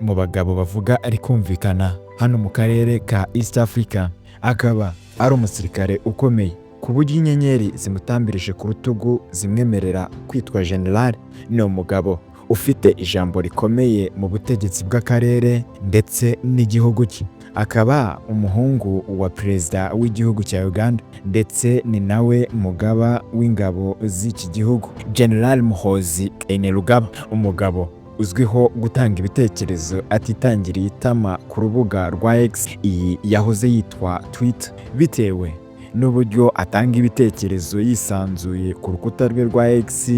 mu bagabo bavuga ari kumvikana hano mu karere ka East Africa, akaba ari umusirikare ukomeye ku buryo inyenyeri zimutambirije ku rutugu zimwemerera kwitwa general. Ni umugabo ufite ijambo rikomeye mu butegetsi bw'akarere ndetse n'igihugu cye, akaba umuhungu wa perezida w'igihugu cya Uganda ndetse ni nawe mugaba w'ingabo z'iki gihugu, General Muhoozi Kainerugaba, umugabo uzwiho gutanga ibitekerezo atitangiriye itama ku rubuga rwa X, iyi yahoze yitwa Twitter, bitewe n'uburyo atanga ibitekerezo yisanzuye ku rukuta rwe rwa X.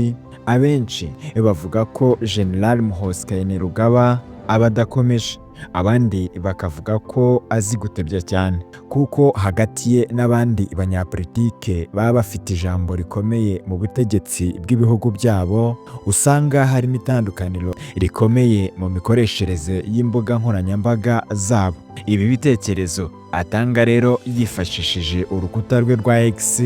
Abenshi bavuga ko General Muhoozi Kainerugaba aba adakomeje, abandi bakavuga ko azi gutebya cyane, kuko hagati ye n'abandi banyapolitike baba bafite ijambo rikomeye mu butegetsi bw'ibihugu byabo, usanga harimo itandukaniro rikomeye mu mikoreshereze y'imbuga nkoranyambaga zabo. Ibi bitekerezo atanga rero yifashishije urukuta rwe rwa X,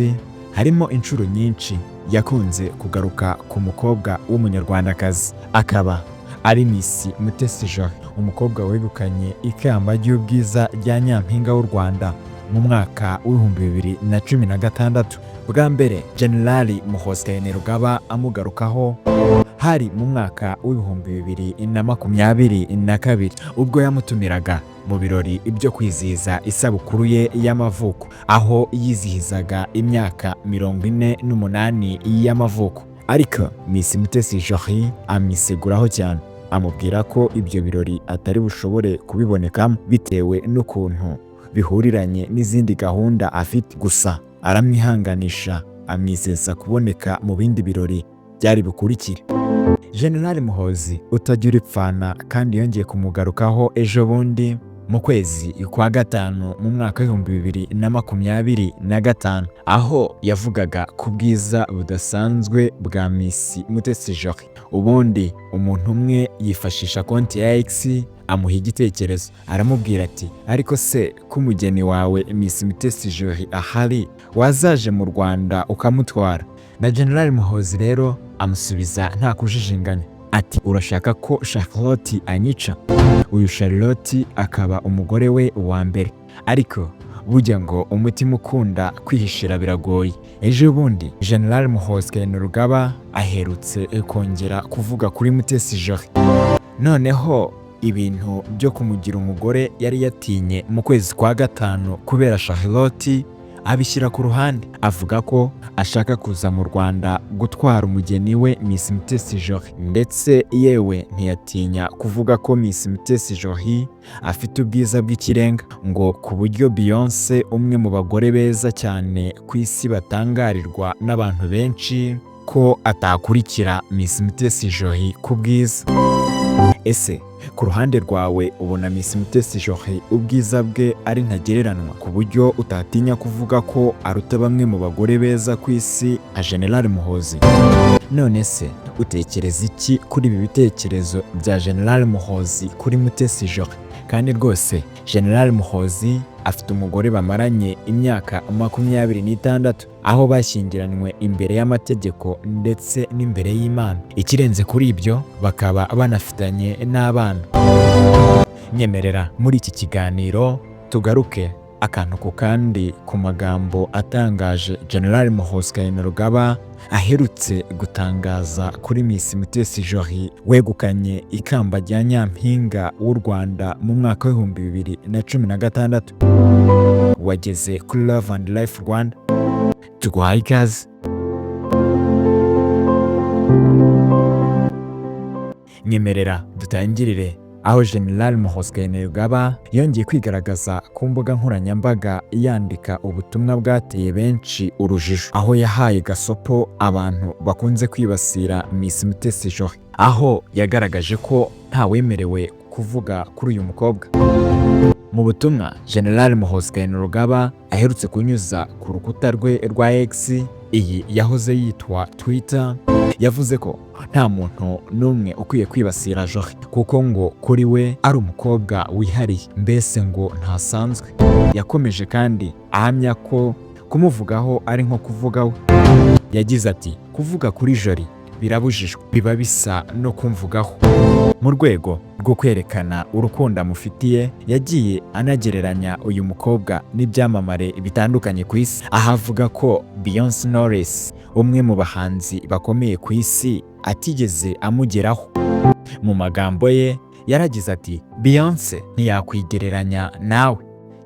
harimo inshuro nyinshi yakunze kugaruka ku mukobwa w'umunyarwandakazi, akaba ari Miss Mutesi, umukobwa wegukanye ikamba ry'ubwiza rya nyampinga w'u Rwanda mu mwaka w'2016. Bwa mbere General Muhoozi Kainerugaba amugarukaho hari mu mwaka w'2022 ubwo yamutumiraga mu birori byo kwizihiza isabukuru ye y'amavuko, aho yizihizaga imyaka 48 y'amavuko. Ariko Miss Mutesi amwiseguraho cyane, amubwira ko ibyo birori atari bushobore kubibonekamo bitewe n'ukuntu bihuriranye n'izindi gahunda afite, gusa aramwihanganisha amwizeza kuboneka mu bindi birori byari bukurikire. General Muhoozi utagira ipfana kandi yongeye kumugarukaho ejo bundi mu kwezi kwa gatanu mu mwaka w'2025, aho yavugaga ku bwiza budasanzwe bwa Miss Mutesi. Ubundi umuntu umwe yifashisha konti ya X amuha igitekerezo, aramubwira ati ariko se ko umugeni wawe Miss Mutesi ahari, wazaje mu Rwanda ukamutwara? Na General Muhoozi rero amusubiza nta kujijinganya ati urashaka ko Charlotte anyica? Uyu Charlotte akaba umugore we wa mbere, ariko burya ngo umutima ukunda kwihishira biragoye. Ejo bundi General Muhoozi Kainerugaba aherutse kongera kuvuga kuri Mutesi, noneho ibintu byo kumugira umugore yari yatinye mu kwezi kwa gatanu kubera Charlotte abishyira ku ruhande, avuga ko ashaka kuza mu Rwanda gutwara umugeni we Miss Mutesi, ndetse yewe ntiyatinya kuvuga ko Miss Mutesi afite ubwiza bw'ikirenga, ngo ku buryo Beyonce, umwe mu bagore beza cyane ku isi batangarirwa n'abantu benshi, ko atakurikira Miss Mutesi ku bwiza. Ese ku ruhande rwawe ubona Miss Mutesi ubwiza bwe ari ntagereranywa ku buryo utatinya kuvuga ko aruta bamwe mu bagore beza ku isi nka General Muhoozi? None se utekereza iki kuri ibi bitekerezo bya General Muhoozi kuri Mutesi? Kandi rwose General Muhoozi afite umugore bamaranye imyaka 26, aho bashyingiranywe imbere y'amategeko ndetse n'imbere y'Imana. Ikirenze kuri ibyo bakaba banafitanye n'abana. Nyemerera muri iki kiganiro tugaruke akantu ku kandi ku magambo atangaje General Muhoozi Kainerugaba aherutse gutangaza kuri Miss Mutesi wegukanye ikamba rya nyampinga w'u Rwanda mu mwaka w'2016. Wageze kuri Love and Life Rwanda, tuguhaye ikaze. Nyemerera dutangirire aho General Muhoozi Kainerugaba yongeye kwigaragaza ku mbuga nkoranyambaga yandika ubutumwa bwateye benshi urujijo, aho yahaye gasopo abantu bakunze kwibasira Miss Mutesi, aho yagaragaje ko ntawemerewe kuvuga kuri uyu mukobwa. Mu butumwa General Muhoozi Kainerugaba aherutse kunyuza ku rukuta rwe rwa X, iyi yahoze yitwa Twitter, yavuze ko nta muntu n'umwe ukwiye kwibasira kuko ngo kuri we ari umukobwa wihariye, mbese ngo ntasanzwe. Yakomeje kandi ahamya ko kumuvugaho ari nko kuvuga we. Yagize ati kuvuga kuri Jolly birabujijwe, biba bisa no kumvugaho. Mu rwego rwo kwerekana urukundo amufitiye, yagiye anagereranya uyu mukobwa n'ibyamamare bitandukanye ku isi, aho avuga ko Byamunaniye, umwe mu bahanzi bakomeye ku isi, atigeze amugeraho. Mu magambo ye yaragize ati, Beyonce ntiyakwigereranya nawe,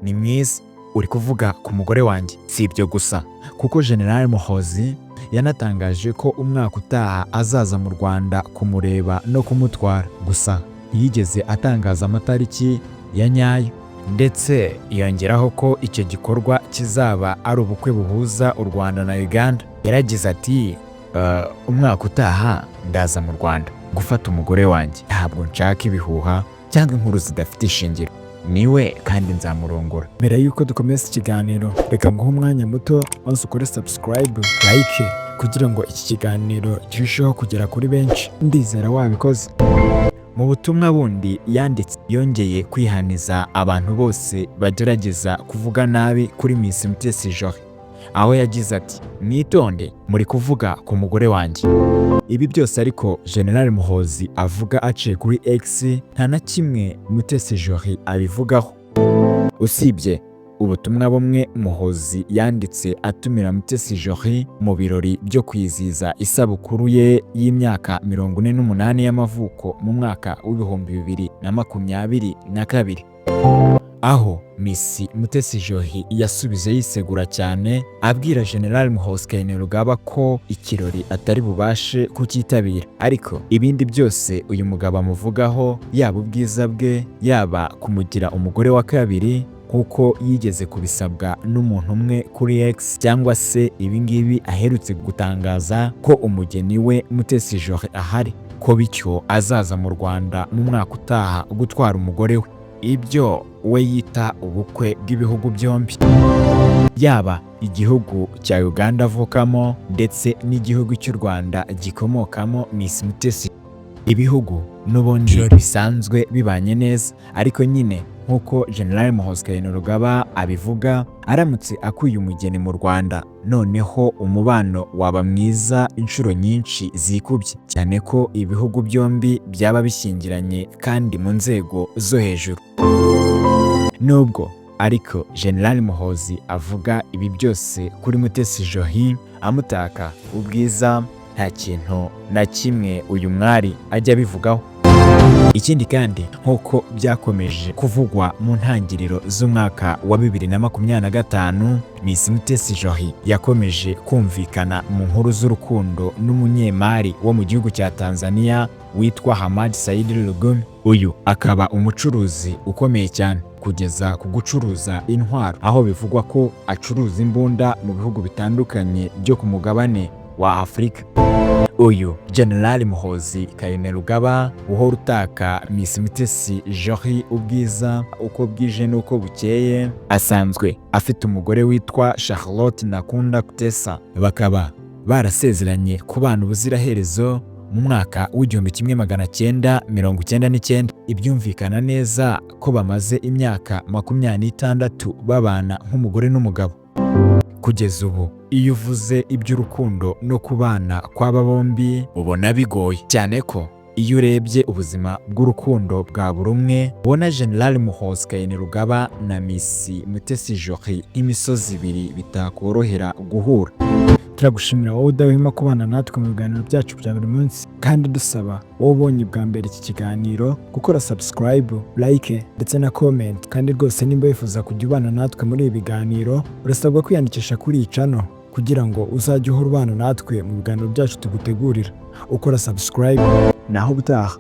ni mwiza, uri kuvuga ku mugore wanjye. Si ibyo gusa, kuko Gen Muhoozi yanatangaje ko umwaka utaha azaza mu Rwanda kumureba no kumutwara, gusa ntiyigeze atangaza amatariki ya nyayo, ndetse yongeraho ko icyo gikorwa kizaba ari ubukwe buhuza u Rwanda na Uganda. Yaragize ati, umwaka utaha ndaza mu Rwanda gufata umugore wanjye, ntabwo nshaka ibihuha cyangwa inkuru zidafite ishingiro, niwe kandi nzamurongora. Mbere y'uko dukomeza ikiganiro, reka nguhe umwanya muto maze ukore subscribe, like, kugira ngo iki kiganiro kirusheho kugera kuri benshi. Ndizera wabikoze. Mu butumwa bundi yanditse, yongeye kwihaniza abantu bose bagerageza kuvuga nabi kuri Miss Mutesi Jolly, aho yagize ati, mwitonde muri kuvuga ku mugore wanjye. Ibi byose ariko Gen Muhoozi avuga aciye kuri X, nta na kimwe Mutesi Jolly abivugaho, usibye ubutumwa bumwe Muhoozi yanditse atumira Mutesi Jolly mu birori byo kwizihiza isabukuru ye y'imyaka 48 y'amavuko mu mwaka w'2022, aho Miss Mutesi Jolly yasubije yisegura cyane, abwira Gen Muhoozi Kainerugaba ko ikirori atari bubashe kucyitabira, ariko ibindi byose uyu mugabo amuvugaho, yaba ubwiza bwe, yaba kumugira umugore wa kabiri kuko yigeze kubisabwa n'umuntu umwe kuri X, cyangwa se ibingibi aherutse gutangaza ko umugeni we Mutesi Jolly ahari, ko bityo azaza mu Rwanda mu mwaka utaha gutwara umugore we. Ibyo we yita ubukwe bw'ibihugu byombi, yaba igihugu cya Uganda avukamo ndetse n'igihugu cy'u Rwanda gikomokamo Miss Mutesi. Ibihugu n'ubundi bisanzwe bibanye neza, ariko nyine nk'uko Gen Muhoozi Kainerugaba abivuga, aramutse akuye umugeni mu Rwanda, noneho umubano waba mwiza inshuro nyinshi zikubye, cyane ko ibihugu byombi byaba bishyingiranye kandi mu nzego zo hejuru. Nubwo ariko Gen Muhoozi avuga ibi byose kuri Mutesi Jolly, amutaka ubwiza, nta kintu na kimwe uyu mwari ajya abivugaho. Ikindi kandi, nk'uko byakomeje kuvugwa mu ntangiriro z'umwaka wa 2025, Miss Mutesi Jolly yakomeje kumvikana mu nkuru z'urukundo n'umunyemari wo mu gihugu cya Tanzania witwa Hamad Said Lugumi. Uyu akaba umucuruzi ukomeye cyane, kugeza ku gucuruza intwaro, aho bivugwa ko acuruza imbunda mu bihugu bitandukanye byo ku mugabane wa Afurika. Uyu Gen Muhoozi Kainerugaba uhora utaka Miss Mutesi Jolly ubwiza uko bwije n'uko bukeye, asanzwe afite umugore witwa Charlotte Nakunda Kutesa, bakaba barasezeranye kubana ubuziraherezo mu mwaka w'1999. Ibyumvikana neza ko bamaze imyaka 26 babana nk'umugore n'umugabo. Kugeza ubu, iyo uvuze iby'urukundo no kubana kw'aba bombi ubona bigoye, cyane ko iyo urebye ubuzima bw'urukundo bwa buri umwe, ubona Gen Muhoozi Kainerugaba na Miss Mutesi Jolly nk'imisozi ibiri bitakorohera guhura. Turagushimira wowe udahwema kubana natwe mu biganiro byacu bya buri munsi, kandi dusaba wowe ubonye bwa mbere iki kiganiro gukora subscribe, like ndetse na comment. Kandi rwose nimba wifuza kujya ubana natwe muri ibi biganiro, urasabwa kwiyandikisha kuri iyi channel kugira ngo uzajye uhora ubana natwe mu biganiro byacu tugutegurira. Ukora subscribe, naho ubutaha.